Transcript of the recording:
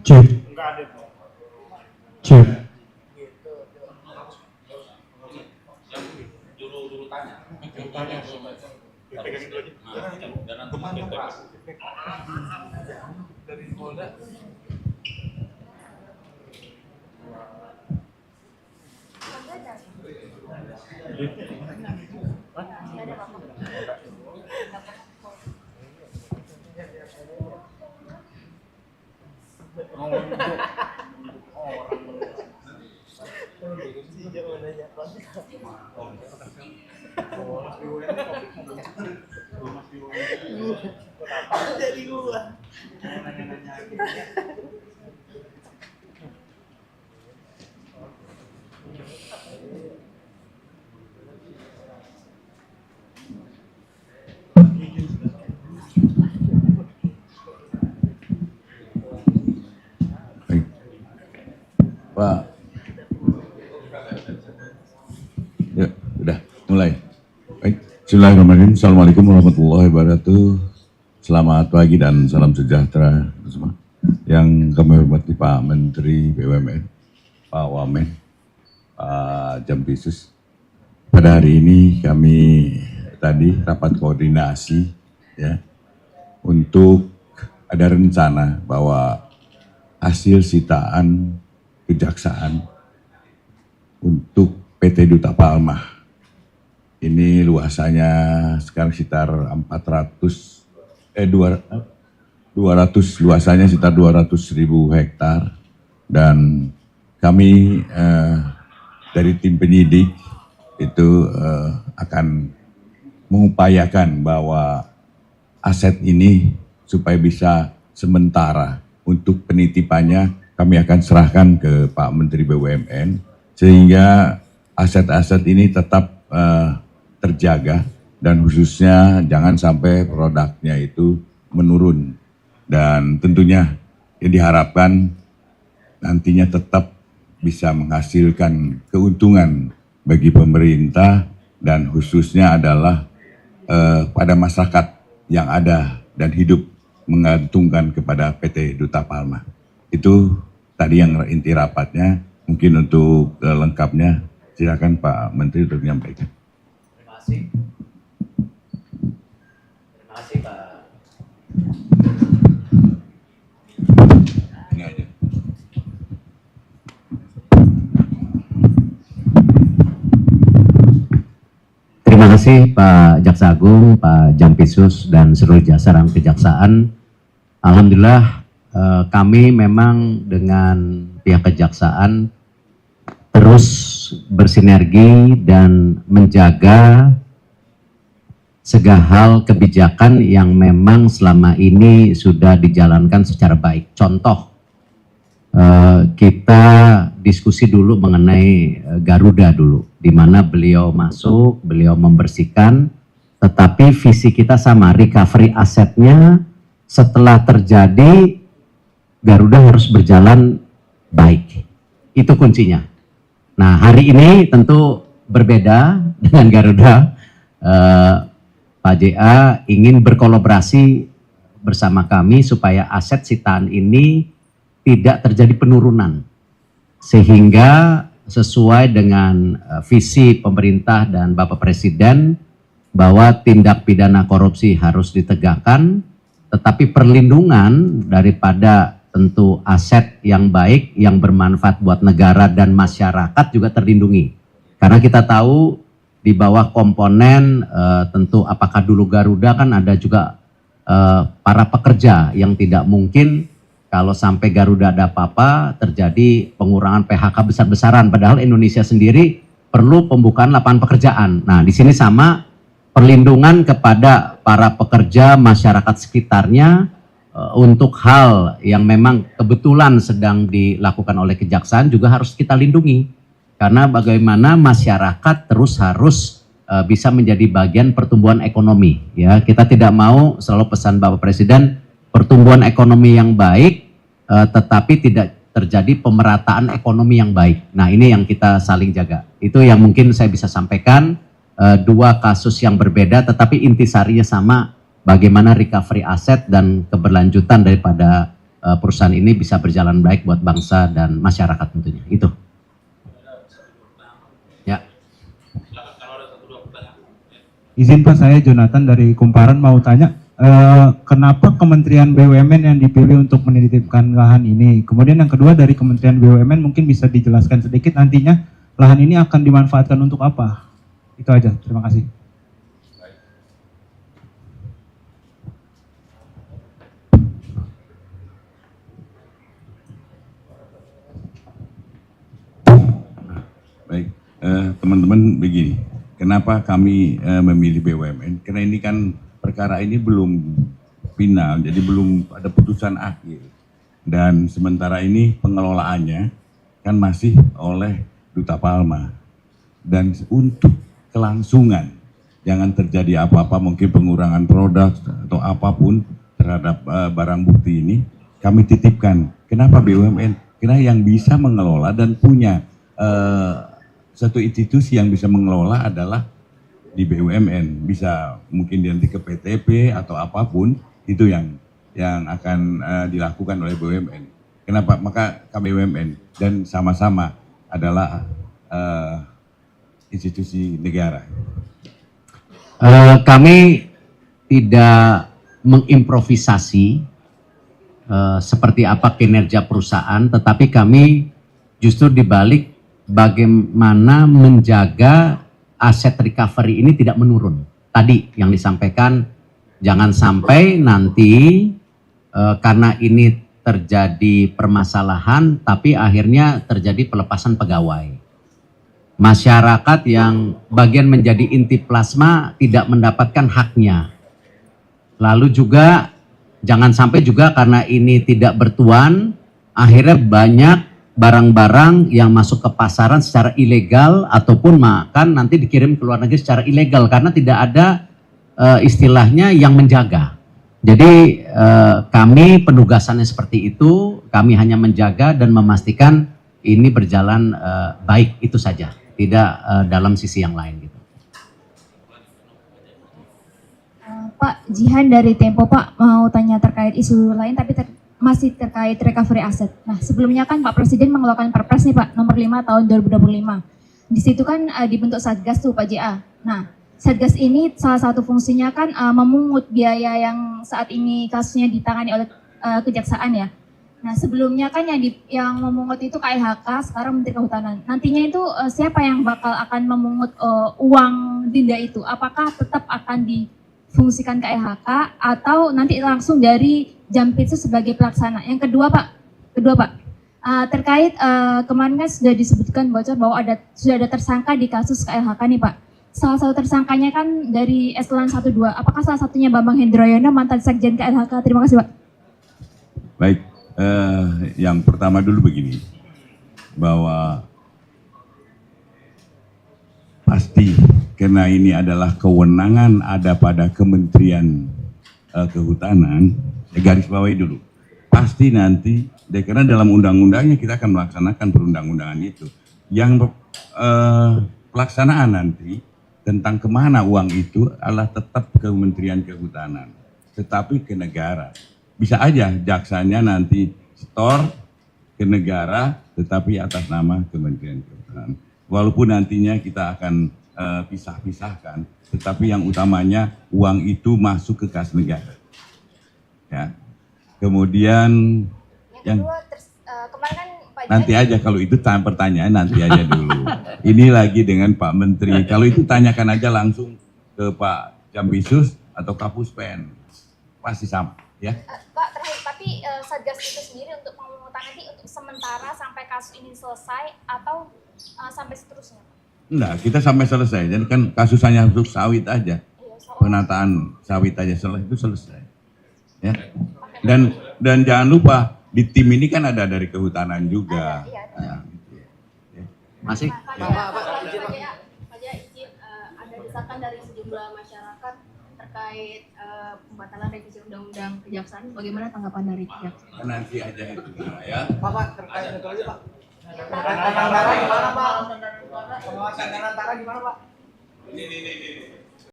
Cek. Cek. Jadi gua. Baik. Pak. Ya, sudah mulai. Baik. Bismillahirrahmanirrahim. Assalamualaikum warahmatullahi wabarakatuh. Selamat pagi dan salam sejahtera semua. Yang kami hormati Pak Menteri BUMN, Pak Wamen, Pak Jampisus. Pada hari ini kami tadi rapat koordinasi ya untuk ada rencana bahwa hasil sitaan kejaksaan untuk PT Duta Palma ini luasannya sekarang sekitar 200 luasannya sekitar 200.000 hektar, dan kami dari tim penyidik itu akan mengupayakan bahwa aset ini supaya bisa sementara untuk penitipannya kami akan serahkan ke Pak Menteri BUMN sehingga aset-aset ini tetap terjaga dan khususnya jangan sampai produknya itu menurun, dan tentunya yang diharapkan nantinya tetap bisa menghasilkan keuntungan bagi pemerintah dan khususnya adalah pada masyarakat yang ada dan hidup mengantungkan kepada PT Duta Palma. Itu tadi yang inti rapatnya. Mungkin untuk lengkapnya silakan Pak Menteri untuk menyampaikan. Terima kasih. Terima kasih Pak. Ini aja. Terima kasih Pak Jaksa Agung, Pak Jampisus, dan seluruh jajaran kejaksaan. Alhamdulillah kami memang dengan pihak kejaksaan terus bersinergi dan menjaga segala hal kebijakan yang memang selama ini sudah dijalankan secara baik. Contoh, kita diskusi dulu mengenai Garuda dulu, di mana beliau masuk, beliau membersihkan, tetapi visi kita sama, recovery asetnya setelah terjadi Garuda harus berjalan baik. Itu kuncinya. Nah, hari ini tentu berbeda dengan Garuda. Pak JA ingin berkolaborasi bersama kami supaya aset sitaan ini tidak terjadi penurunan, sehingga sesuai dengan visi pemerintah dan Bapak Presiden bahwa tindak pidana korupsi harus ditegakkan, tetapi perlindungan daripada tentu aset yang baik, yang bermanfaat buat negara dan masyarakat juga terlindungi. Karena kita tahu di bawah komponen tentu apakah dulu Garuda kan ada juga para pekerja yang tidak mungkin kalau sampai Garuda ada apa-apa terjadi pengurangan PHK besar-besaran. Padahal Indonesia sendiri perlu pembukaan lapangan pekerjaan. Nah, di sini sama perlindungan kepada para pekerja masyarakat sekitarnya untuk hal yang memang kebetulan sedang dilakukan oleh kejaksaan juga harus kita lindungi. Karena bagaimana masyarakat terus harus bisa menjadi bagian pertumbuhan ekonomi. Ya, kita tidak mau, selalu pesan Bapak Presiden, pertumbuhan ekonomi yang baik, tetapi tidak terjadi pemerataan ekonomi yang baik. Nah, ini yang kita saling jaga. Itu yang mungkin saya bisa sampaikan, dua kasus yang berbeda, tetapi intisarinya sama. Bagaimana recovery aset dan keberlanjutan daripada perusahaan ini bisa berjalan baik buat bangsa dan masyarakat tentunya. Itu. Ya. Izin Pak, saya Jonathan dari Kumparan mau tanya, kenapa Kementerian BUMN yang dipilih untuk menitipkan lahan ini? Kemudian yang kedua dari Kementerian BUMN mungkin bisa dijelaskan sedikit nantinya lahan ini akan dimanfaatkan untuk apa? Itu aja, terima kasih. Baik, teman-teman begini, kenapa kami memilih BUMN? Karena ini kan perkara ini belum final, jadi belum ada putusan akhir. Dan sementara ini pengelolaannya kan masih oleh Duta Palma. Dan untuk kelangsungan, jangan terjadi apa-apa, mungkin pengurangan produk atau apapun terhadap barang bukti ini, kami titipkan. Kenapa BUMN? Karena yang bisa mengelola dan punya satu institusi yang bisa mengelola adalah di BUMN, bisa mungkin nanti ke PTP atau apapun itu yang akan dilakukan oleh BUMN. Kenapa? Maka kami BUMN dan sama-sama adalah institusi negara. Kami tidak mengimprovisasi seperti apa kinerja perusahaan, tetapi kami justru dibalik bagaimana menjaga aset recovery ini tidak menurun. Tadi yang disampaikan, jangan sampai nanti karena ini terjadi permasalahan, tapi akhirnya terjadi pelepasan pegawai. Masyarakat yang bagian menjadi inti plasma tidak mendapatkan haknya. Lalu juga jangan sampai juga karena ini tidak bertuan, akhirnya banyak barang-barang yang masuk ke pasaran secara ilegal ataupun makan nanti dikirim ke luar negeri secara ilegal karena tidak ada istilahnya yang menjaga. Jadi kami penugasannya seperti itu, kami hanya menjaga dan memastikan ini berjalan baik, itu saja, tidak dalam sisi yang lain gitu. Pak Jihan dari Tempo, Pak mau tanya terkait isu lain tapi masih terkait recovery aset. Nah, sebelumnya kan Pak Presiden mengeluarkan Perpres nih Pak, nomor 5 tahun 2025. Di situ kan dibentuk Satgas tuh Pak JA. Nah, Satgas ini salah satu fungsinya kan memungut biaya yang saat ini kasusnya ditangani oleh kejaksaan ya. Nah, sebelumnya kan yang memungut itu KIHK, sekarang Menteri Kehutanan. Nantinya itu siapa yang bakal akan memungut uang denda itu? Apakah tetap akan difungsikan KIHK atau nanti langsung dari Jampitsus sebagai pelaksana? Yang kedua Pak, terkait kemarin kan sudah disebutkan bocor bahwa sudah ada tersangka di kasus KIHK nih Pak. Salah satu tersangkanya kan dari eselon 1-2. Apakah salah satunya Bambang Hendroyono, mantan Sekjen KIHK? Terima kasih Pak. Baik, yang pertama dulu begini, bahwa pasti karena ini adalah kewenangan ada pada Kementerian Kehutanan, garis bawahi dulu. Pasti nanti, karena dalam undang-undangnya kita akan melaksanakan perundang-undangan itu. Yang pelaksanaan nanti tentang kemana uang itu adalah tetap Kementerian Kehutanan, tetapi ke negara. Bisa aja jaksanya nanti store ke negara, tetapi atas nama Kementerian Kehutanan. Walaupun nantinya kita akan pisah-pisahkan, tetapi yang utamanya uang itu masuk ke kas negara. Ya. Kemudian yang kemarin kan Pak nanti aja kalau itu pertanyaan nanti aja dulu. Ini lagi dengan Pak Menteri. Kalau itu tanyakan aja langsung ke Pak Jampitsus atau Kapuspen, pasti sama. Ya. Pak terakhir, tapi Satgas itu sendiri untuk pemungutan nanti untuk sementara sampai kasus ini selesai atau sampai seterusnya? Enggak, kita sampai selesai. Jadi kan kasus hanya untuk sawit aja. Penataan sawit aja itu selesai. Ya. Dan jangan lupa di tim ini kan ada dari kehutanan juga. Nah, gitu ya. Masih? Pak izin, ada desakan dari sejumlah masyarakat terkait pembatalan revisi undang-undang kejaksaan. Bagaimana tanggapan dari kejaksaan? Nanti aja itu ya. Pak, terkait itu aja Pak. Antara gimana Pak? Pengawasan antara gimana Pak? Ini.